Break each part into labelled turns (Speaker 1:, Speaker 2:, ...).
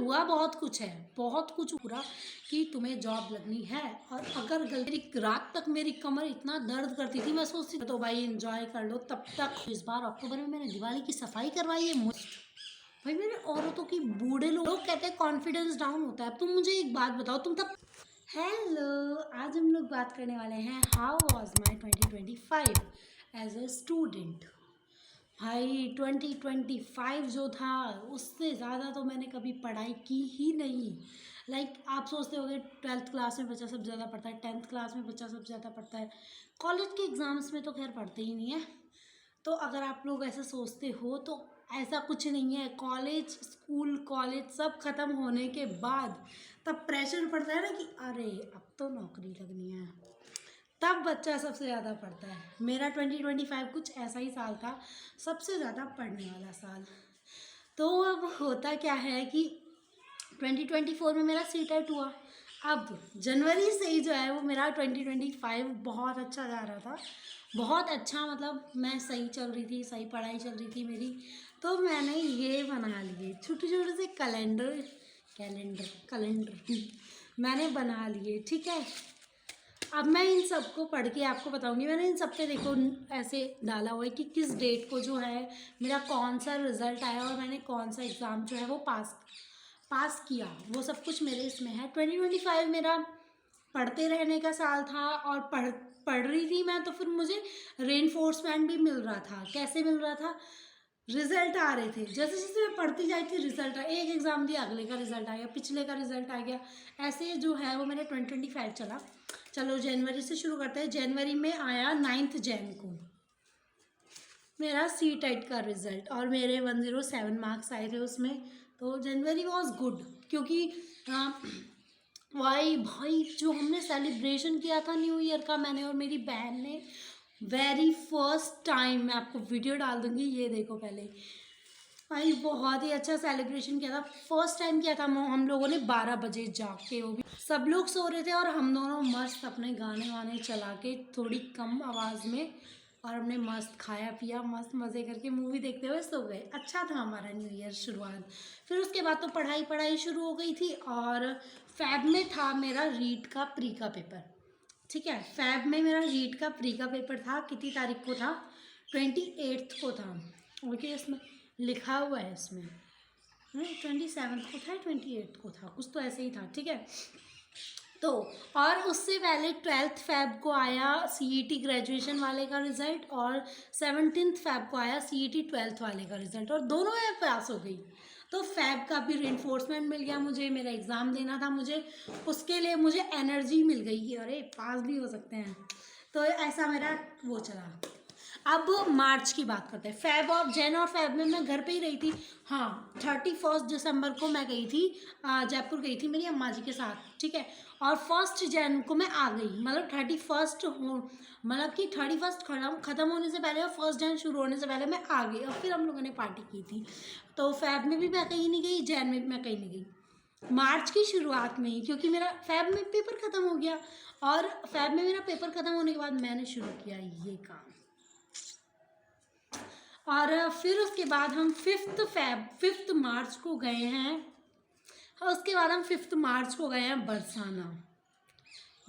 Speaker 1: हुआ बहुत कुछ है, बहुत कुछ पूरा कि तुम्हें जॉब लगनी है। और अगर गलती रात तक मेरी कमर इतना दर्द करती थी, मैं सोचती तो भाई एंजॉय कर लो तब तक। इस बार अक्टूबर में मैंने दिवाली की सफाई करवाई है। भाई मेरे औरतों की, बूढ़े लोग कहते हैं कॉन्फिडेंस डाउन होता है। तुम मुझे एक बात बताओ, तुम तब। हेलो, आज हम लोग बात करने वाले हैं how was my 2025 as a student. भाई 2025 जो था उससे ज़्यादा तो मैंने कभी पढ़ाई की ही नहीं। आप सोचते होगे 12th क्लास में बच्चा सबसे ज़्यादा पढ़ता है, 10th क्लास में बच्चा सबसे ज़्यादा पढ़ता है, कॉलेज के एग्ज़ाम्स में तो खैर पढ़ते ही नहीं है। तो अगर आप लोग ऐसा सोचते हो तो ऐसा कुछ नहीं है। कॉलेज, स्कूल, कॉलेज सब ख़त्म होने के बाद तब प्रेशर पड़ता है ना कि अरे अब तो नौकरी लगनी है, तब बच्चा सबसे ज़्यादा पढ़ता है। मेरा 2025 कुछ ऐसा ही साल था, सबसे ज़्यादा पढ़ने वाला साल। तो अब होता क्या है कि 2024 में मेरा सीटेट हुआ। अब जनवरी से ही जो है वो मेरा 2025 बहुत अच्छा जा रहा था, बहुत अच्छा, मतलब मैं सही चल रही थी, सही पढ़ाई चल रही थी मेरी। तो मैंने ये बना लिए छोटे छोटे से कैलेंडर कैलेंडर कैलेंडर मैंने बना लिए, ठीक है। अब मैं इन सबको पढ़ के आपको बताऊंगी। मैंने इन सब पे देखो ऐसे डाला हुआ है कि किस डेट को जो है मेरा कौन सा रिज़ल्ट आया और मैंने कौन सा एग्ज़ाम जो है वो पास किया, वो सब कुछ मेरे इसमें है। 2025 मेरा पढ़ते रहने का साल था और पढ़ रही थी मैं, तो फिर मुझे रेनफोर्समेंट भी मिल रहा था। कैसे मिल रहा था? रिजल्ट आ रहे थे, जैसे जैसे मैं पढ़ती जाती थी रिजल्ट आ, एक एग्ज़ाम दिया अगले का रिजल्ट आ गया, पिछले का रिजल्ट आ गया। ऐसे जो है वो मेरा 2025 चला। चलो जनवरी से शुरू करते हैं। जनवरी में आया 9 जैन को मेरा सी टेट का रिज़ल्ट और मेरे 107 मार्क्स आए थे उसमें। तो जनवरी वॉज गुड, क्योंकि भाई जो हमने सेलिब्रेशन किया था न्यू ईयर का, मैंने और मेरी बहन ने, वेरी फर्स्ट टाइम, मैं आपको वीडियो डाल दूँगी, ये देखो पहले। भाई बहुत ही अच्छा सेलिब्रेशन किया था, फर्स्ट टाइम किया था हम लोगों ने 12 बजे जाग के, वो भी सब लोग सो रहे थे और हम दोनों मस्त अपने गाने वाने चला के थोड़ी कम आवाज़ में, और हमने मस्त खाया पिया, मस्त मज़े करके मूवी देखते हुए सो गए। अच्छा था हमारा न्यू ईयर शुरुआत। फिर उसके बाद तो पढ़ाई शुरू हो गई थी और फैब में था मेरा रीट का प्री का पेपर, ठीक है। फैब में मेरा रीट का प्री का पेपर था। कितनी तारीख को था? 28 को था। ओके, इसमें लिखा हुआ है, इसमें 27 को था, 28 को था, कुछ तो ऐसे ही था, ठीक है। तो और उससे पहले 12th फैब को आया सीईटी ग्रेजुएशन वाले का रिज़ल्ट और 17th फैब को आया सीईटी 12th वाले का रिज़ल्ट, और दोनों में पास हो गई। तो फैब का भी रेनफोर्समेंट मिल गया मुझे, मेरा एग्ज़ाम देना था मुझे, उसके लिए मुझे एनर्जी मिल गई कि अरे पास भी हो सकते हैं। तो ऐसा मेरा वो चला। अब मार्च की बात करते हैं। फैब और जैन और फैब में मैं घर पे ही रही थी। हाँ, 31 दिसंबर को मैं गई थी, जयपुर गई थी मेरी अम्मा जी के साथ, ठीक है। और 1 जैन को मैं आ गई, मतलब 31 हो, मतलब कि 31 ख़त्म होने से पहले और 1 जैन शुरू होने से पहले मैं आ गई, और फिर हम लोगों ने पार्टी की थी। तो फैब में भी मैं कहीं नहीं गई, जैन में भी मैं कहीं नहीं गई, मार्च की शुरुआत में ही, क्योंकि मेरा फैब में पेपर ख़त्म हो गया। और फैब में मेरा पेपर ख़त्म होने के बाद मैंने शुरू किया ये काम। और फिर उसके बाद हम 5 मार्च को गए हैं, और उसके बाद हम 5 मार्च को गए हैं बरसाना।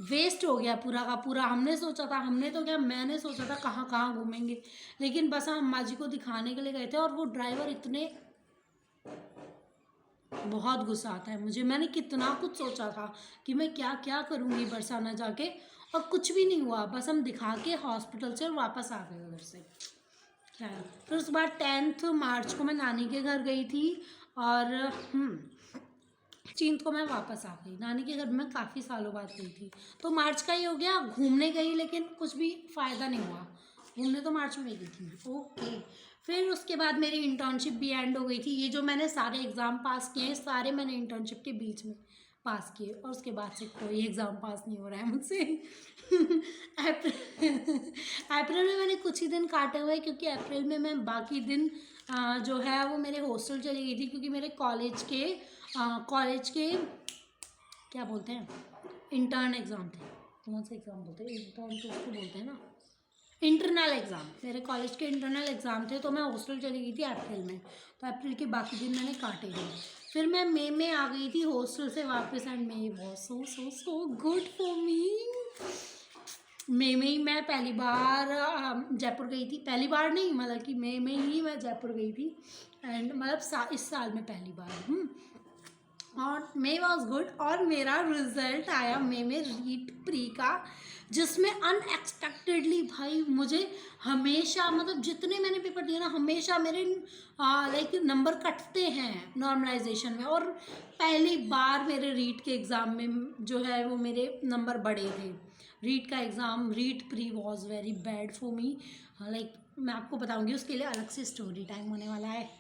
Speaker 1: वेस्ट हो गया पूरा का पूरा। हमने सोचा था, हमने तो क्या, मैंने सोचा था कहाँ कहाँ घूमेंगे, लेकिन बस हम अम्मा जी को दिखाने के लिए गए थे। और वो ड्राइवर इतने, बहुत गुस्सा आता है मुझे। मैंने कितना कुछ सोचा था कि मैं क्या क्या करूँगी बरसाना जाके, और कुछ भी नहीं हुआ। बस हम दिखा के हॉस्पिटल से वापस आ गए उधर से। खैर, फिर उसके बाद 10 मार्च को मैं नानी के घर गई थी, और 3 को मैं वापस आ गई। नानी के घर में काफ़ी सालों बाद गई थी, तो मार्च का ही हो गया। घूमने गई लेकिन कुछ भी फ़ायदा नहीं हुआ, घूमने तो मार्च में गई थी मैं। ओके, फिर उसके बाद मेरी इंटर्नशिप भी एंड हो गई थी। ये जो मैंने सारे एग्ज़ाम पास किए हैं, सारे मैंने इंटर्नशिप के बीच में पास किए, और उसके बाद से कोई एग्ज़ाम पास नहीं हो रहा है मुझसे। अप्रैल में मैंने कुछ ही दिन काटे हुए, क्योंकि अप्रैल में मैं बाकी दिन जो है वो मेरे हॉस्टल चली गई थी, क्योंकि मेरे कॉलेज के क्या बोलते हैं, इंटर्न एग्ज़ाम थे। कौन से एग्ज़ाम बोलते हैं? इंटर्न तो उसको बोलते हैं ना, इंटरनल एग्ज़ाम, मेरे कॉलेज के इंटरनल एग्ज़ाम थे, तो मैं हॉस्टल चली गई थी अप्रैल में, तो अप्रैल के बाकी दिन मैंने काटे नहीं। फिर मैं मई में आ गई थी हॉस्टल से वापस, and May was so so so good for me. मई में ही मैं पहली बार जयपुर गई थी, पहली बार नहीं, मतलब कि मई में ही मैं जयपुर गई थी, एंड मतलब इस साल में पहली बार। और मे वॉज गुड, और मेरा रिजल्ट आया मे में रीट प्री का, जिसमें अनएक्सपेक्टेडली भाई मुझे हमेशा, मतलब जितने मैंने पेपर दिए ना, हमेशा मेरे लाइक नंबर कटते हैं नॉर्मलाइजेशन में, और पहली बार मेरे रीट के एग्ज़ाम में जो है वो मेरे नंबर बढ़े थे। रीट का exam, REET pre was very bad for me, like मैं आपको बताऊंगी, उसके लिए अलग से स्टोरी टाइम होने वाला है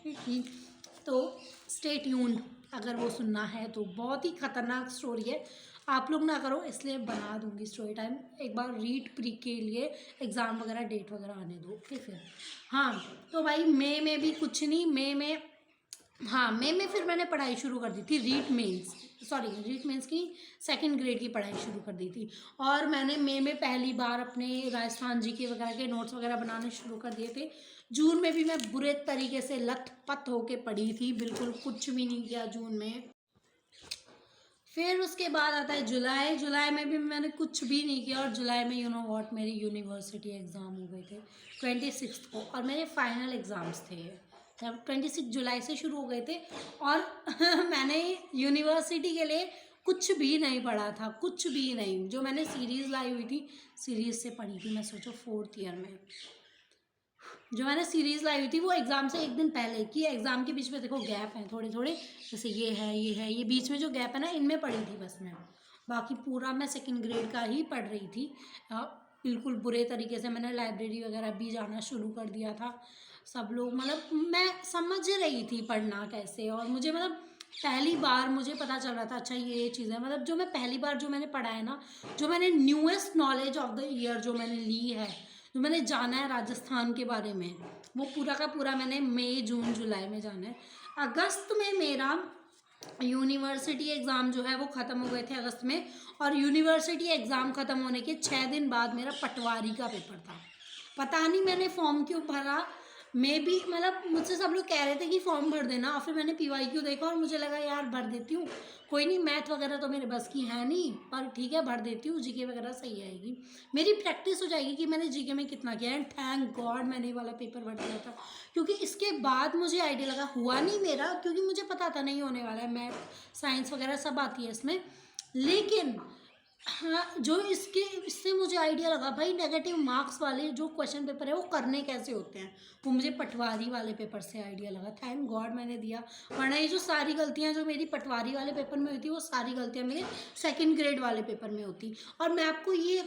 Speaker 1: तो स्टे ट्यून्ड, अगर वो सुनना है तो। बहुत ही खतरनाक स्टोरी है, आप लोग ना करो, इसलिए बना दूंगी स्टोरी टाइम। एक बार रीट प्री के लिए एग्ज़ाम वगैरह डेट वगैरह आने दो, ओके। फिर हाँ, तो भाई मई में भी कुछ नहीं, मई में, हाँ मई में फिर मैंने पढ़ाई शुरू कर दी थी, रीट मेंस की सेकंड ग्रेड की पढ़ाई शुरू कर दी थी। और मैंने मई में पहली बार अपने राजस्थान जी के वगैरह के नोट्स वगैरह बनाने शुरू कर दिए थे। जून में भी मैं बुरे तरीके से लथपथ होके पढ़ी थी, बिल्कुल कुछ भी नहीं किया जून में। फिर उसके बाद आता है जुलाई, जुलाई में भी मैंने कुछ भी नहीं किया, और जुलाई में यू नो व्हाट, मेरी यूनिवर्सिटी एग्ज़ाम हो गए थे 26 को, और मेरे फाइनल एग्ज़ाम्स थे जब 26 जुलाई से शुरू हो गए थे। और मैंने यूनिवर्सिटी के लिए कुछ भी नहीं पढ़ा था, कुछ भी नहीं। जो मैंने सीरीज़ लाई हुई थी, सीरीज़ से पढ़ी थी मैं, सोचो 4th ईयर में जो मैंने सीरीज़ लाई हुई थी, वो एग्ज़ाम से एक दिन पहले की। एग्ज़ाम के बीच में देखो गैप हैं थोड़े थोड़े, जैसे ये है, ये बीच में जो गैप है ना, इनमें पढ़ी थी बस मैं। बाकी पूरा मैं सेकंड ग्रेड का ही पढ़ रही थी। बिल्कुल बुरे तरीके से मैंने लाइब्रेरी वगैरह भी जाना शुरू कर दिया था। सब लोग, मतलब मैं समझ रही थी पढ़ना कैसे, और मुझे मतलब पहली बार मुझे पता चल रहा था, अच्छा ये चीज़ है, मतलब जो मैं पहली बार जो मैंने पढ़ा है ना, जो मैंने newest knowledge of the year जो मैंने ली है, जो मैंने जाना है राजस्थान के बारे में, वो पूरा का पूरा मैंने मई जून जुलाई में जाना है। अगस्त में मेरा यूनिवर्सिटी एग्ज़ाम जो है वो ख़त्म हो गए थे अगस्त में, और यूनिवर्सिटी एग्ज़ाम ख़त्म होने के 6 दिन बाद मेरा पटवारी का पेपर था। पता नहीं मैंने फॉर्म क्यों भरा, मे भी, मतलब मुझसे सब लोग कह रहे थे कि फॉर्म भर देना, और फिर मैंने PYQ देखा और मुझे लगा यार भर देती हूँ, कोई नहीं, मैथ वगैरह तो मेरे बस की है नहीं, पर ठीक है भर देती हूँ, जीके वगैरह सही आएगी, मेरी प्रैक्टिस हो जाएगी कि मैंने जीके में कितना किया। एंड थैंक गॉड मैंने ये वाला पेपर भर दिया था, क्योंकि इसके बाद मुझे आइडिया लगा, हुआ नहीं मेरा, क्योंकि मुझे पता था नहीं होने वाला है, मैथ साइंस वगैरह सब आती है इसमें, लेकिन हाँ, जो इससे मुझे आइडिया लगा भाई, नेगेटिव मार्क्स वाले जो क्वेश्चन पेपर है वो करने कैसे होते हैं, वो मुझे पटवारी वाले पेपर से आइडिया लगा। थैंक गॉड मैंने दिया, वरना ये जो सारी गलतियां जो मेरी पटवारी वाले पेपर में हुई थी, वो सारी गलतियां मेरे सेकंड ग्रेड वाले पेपर में होती। और मैं आपको ये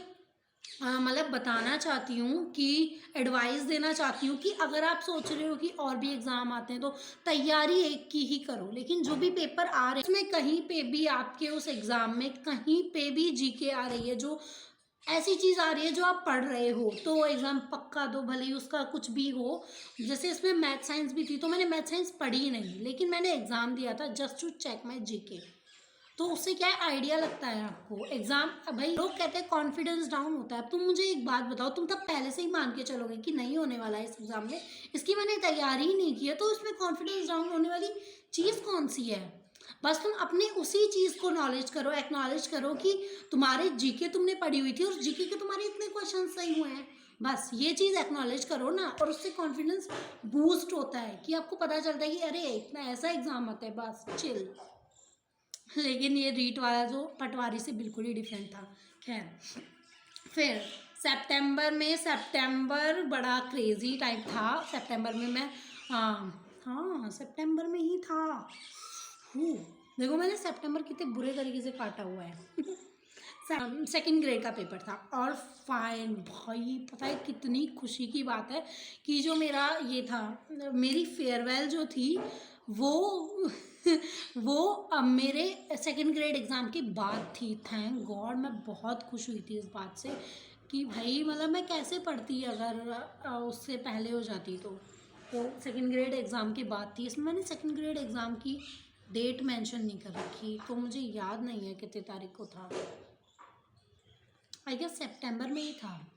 Speaker 1: मतलब बताना चाहती हूँ कि एडवाइस देना चाहती हूँ कि अगर आप सोच रहे हो कि और भी एग्ज़ाम आते हैं तो तैयारी एक की ही करो, लेकिन जो भी पेपर आ रहे हैं उसमें कहीं पे भी आपके उस एग्ज़ाम में कहीं पे भी जीके आ रही है, जो ऐसी चीज़ आ रही है जो आप पढ़ रहे हो, तो एग्ज़ाम पक्का दो, भले ही उसका कुछ भी हो। जैसे इसमें मैथ साइंस भी थी, तो मैंने मैथ साइंस पढ़ी नहीं, लेकिन मैंने एग्ज़ाम दिया था just to check my GK, तो उससे क्या है, आइडिया लगता है आपको एग्जाम। भाई लोग कहते हैं कॉन्फिडेंस डाउन होता है, अब तुम मुझे एक बात बताओ, तुम तब पहले से ही मान के चलोगे कि नहीं होने वाला है इस एग्जाम में, इसकी मैंने तैयारी ही नहीं की है, तो उसमें कॉन्फिडेंस डाउन होने वाली चीज़ कौन सी है। बस तुम अपने उसी चीज़ को नॉलेज करो, एक्नॉलेज करो कि तुम्हारे जीके तुमने पढ़ी हुई थी और जीके के तुम्हारे इतने क्वेश्चन सही हुए हैं, बस ये चीज़ एक्नॉलेज करो ना, और उससे कॉन्फिडेंस बूस्ट होता है कि आपको पता चलता है कि अरे इतना ऐसा एग्जाम आता है, बस चिल। लेकिन ये रीट वाला जो पटवारी से बिल्कुल ही डिफरेंट था। खैर, फिर सितंबर बड़ा क्रेजी टाइप था। सितंबर में मैं, हाँ सितंबर में ही था। देखो मैंने सितंबर कितने बुरे तरीके से काटा हुआ है। सेकंड ग्रेड का पेपर था, और फाइन भाई, पता है कितनी खुशी की बात है कि जो मेरा ये था, मेरी फेयरवेल जो थी वो वो मेरे सेकंड ग्रेड एग्ज़ाम के बाद थी। थैंक गॉड, मैं बहुत खुश हुई थी इस बात से कि भाई मतलब मैं कैसे पढ़ती अगर उससे पहले हो जाती, तो सेकंड ग्रेड एग्ज़ाम के बाद थी। इसमें मैंने सेकंड ग्रेड एग्ज़ाम की डेट मेंशन नहीं कर रखी, तो मुझे याद नहीं है कितने तारीख को था, आई गेस सितंबर में ही था।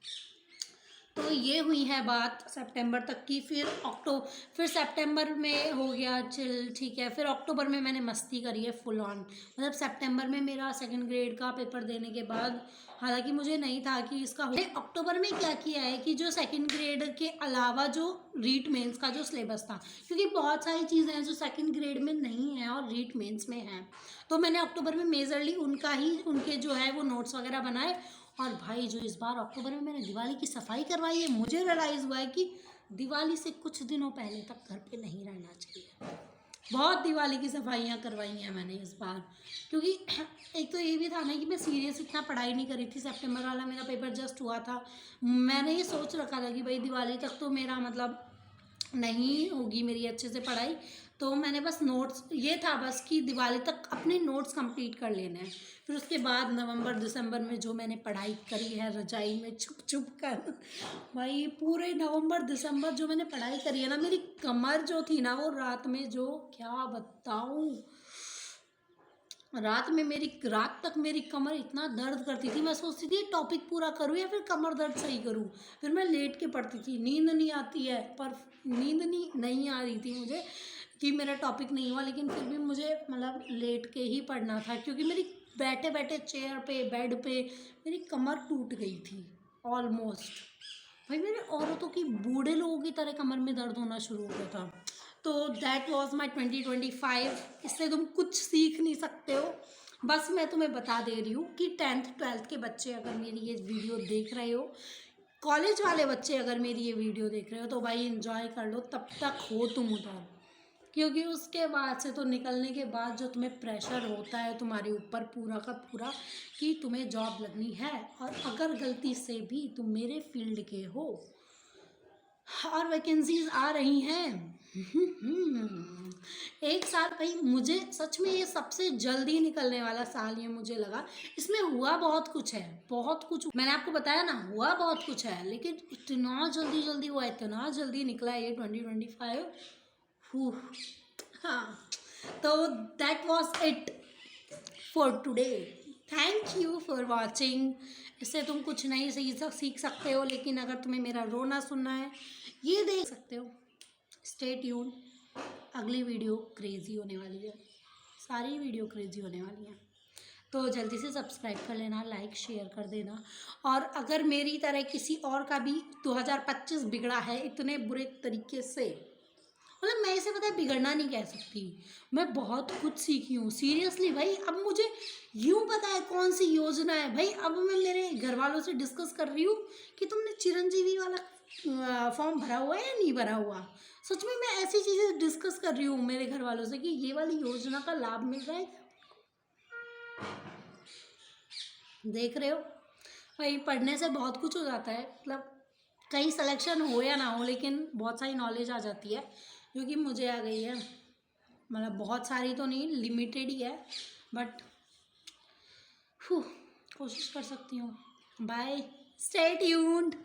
Speaker 1: तो ये हुई है बात सितंबर तक की। फिर सितंबर में हो गया चिल, ठीक है। फिर अक्टूबर में मैंने मस्ती करी है फुल ऑन। मतलब सितंबर में मेरा सेकंड ग्रेड का पेपर देने के बाद, हालांकि मुझे नहीं था कि इसका हो, अक्टूबर में क्या किया है कि जो सेकंड ग्रेड के अलावा जो रीट मेंस का जो सिलेबस था, क्योंकि बहुत सारी चीज़ें हैं जो सेकंड ग्रेड में नहीं है और रीट मेंस में हैं, तो मैंने अक्टूबर में मेजरली उनके जो है वो नोट्स वगैरह बनाए। और भाई जो इस बार अक्टूबर में मैंने दिवाली की सफाई करवाई है, मुझे रियलाइज़ हुआ है कि दिवाली से कुछ दिनों पहले तक घर पे नहीं रहना चाहिए। बहुत दिवाली की सफाइयाँ करवाई हैं मैंने इस बार, क्योंकि एक तो ये भी था ना कि मैं सीरियस इतना पढ़ाई नहीं करी थी। सितंबर वाला मेरा पेपर जस्ट हुआ था, मैंने ये सोच रखा था कि भाई दिवाली तक तो मेरा मतलब नहीं होगी मेरी अच्छे से पढ़ाई, तो मैंने बस नोट्स, ये था बस कि दिवाली तक अपने नोट्स कंप्लीट कर लेने हैं। फिर उसके बाद नवंबर दिसंबर में जो मैंने पढ़ाई करी है रजाई में छुप छुप कर, भाई पूरे नवंबर दिसंबर जो मैंने पढ़ाई करी है ना, मेरी कमर जो थी ना वो रात में, जो क्या बताऊँ, रात तक मेरी कमर इतना दर्द करती थी, मैं सोचती थी टॉपिक पूरा करूँ या फिर कमर दर्द सही करूँ। फिर मैं लेट के पढ़ती थी, नींद नहीं आती है, पर नींद नहीं आ रही थी मुझे कि मेरा टॉपिक नहीं हुआ, लेकिन फिर भी मुझे मतलब लेट के ही पढ़ना था, क्योंकि मेरी बैठे बैठे चेयर पे बेड पे मेरी कमर टूट गई थी ऑलमोस्ट। भाई मेरे औरतों की, बूढ़े लोगों की तरह कमर में दर्द होना शुरू हो गया था। तो दैट वॉज माई 2025। इससे तुम कुछ सीख नहीं सकते हो, बस मैं तुम्हें बता दे रही हूँ कि 10th 12th के बच्चे अगर मेरी ये वीडियो देख रहे हो, कॉलेज वाले बच्चे अगर मेरी ये वीडियो देख रहे हो, तो भाई एंजॉय कर लो तब तक हो तुम उधर, क्योंकि उसके बाद से तो निकलने के बाद जो तुम्हें प्रेशर होता है तुम्हारे ऊपर पूरा का पूरा कि तुम्हें जॉब लगनी है, और अगर गलती से भी तुम मेरे फील्ड के हो और वैकेंसीज आ रही हैं, एक साल, भाई मुझे सच में ये सबसे जल्दी निकलने वाला साल ये मुझे लगा। इसमें हुआ बहुत कुछ है, बहुत कुछ मैंने आपको बताया ना, हुआ बहुत कुछ है, लेकिन इतना जल्दी जल्दी हुआ, इतना जल्दी निकला ये 2025। हाँ, तो that was it for today. Thank you for watching. इससे तुम कुछ नहीं सीख सकते हो, लेकिन अगर तुम्हें मेरा रोना सुनना है ये देख सकते हो। स्टे ट्यून, अगली वीडियो क्रेजी होने वाली है, सारी वीडियो क्रेजी होने वाली हैं, तो जल्दी से सब्सक्राइब कर लेना, लाइक शेयर कर देना। और अगर मेरी तरह किसी और का भी 2025 बिगड़ा है इतने बुरे तरीके से, मतलब मैं इसे पता है बिगड़ना नहीं कह सकती, मैं बहुत कुछ सीखी हूँ सीरियसली भाई। अब मुझे यूँ पता है कौन सी योजना है भाई। अब मैं मेरे घर वालों से डिस्कस कर रही हूँ कि तुमने चिरंजीवी वाला फॉर्म भरा हुआ है या नहीं भरा हुआ। सच में मैं ऐसी चीज़ें डिस्कस कर रही हूँ मेरे घर वालों से कि ये वाली योजना का लाभ मिल रहा है। देख रहे हो भाई, पढ़ने से बहुत कुछ हो जाता है, मतलब कहीं सिलेक्शन हो या ना हो, लेकिन बहुत सारी नॉलेज आ जाती है, जो कि मुझे आ गई है। मतलब बहुत सारी तो नहीं, लिमिटेड ही है, बट कोशिश कर सकती हूँ। Bye, stay tuned.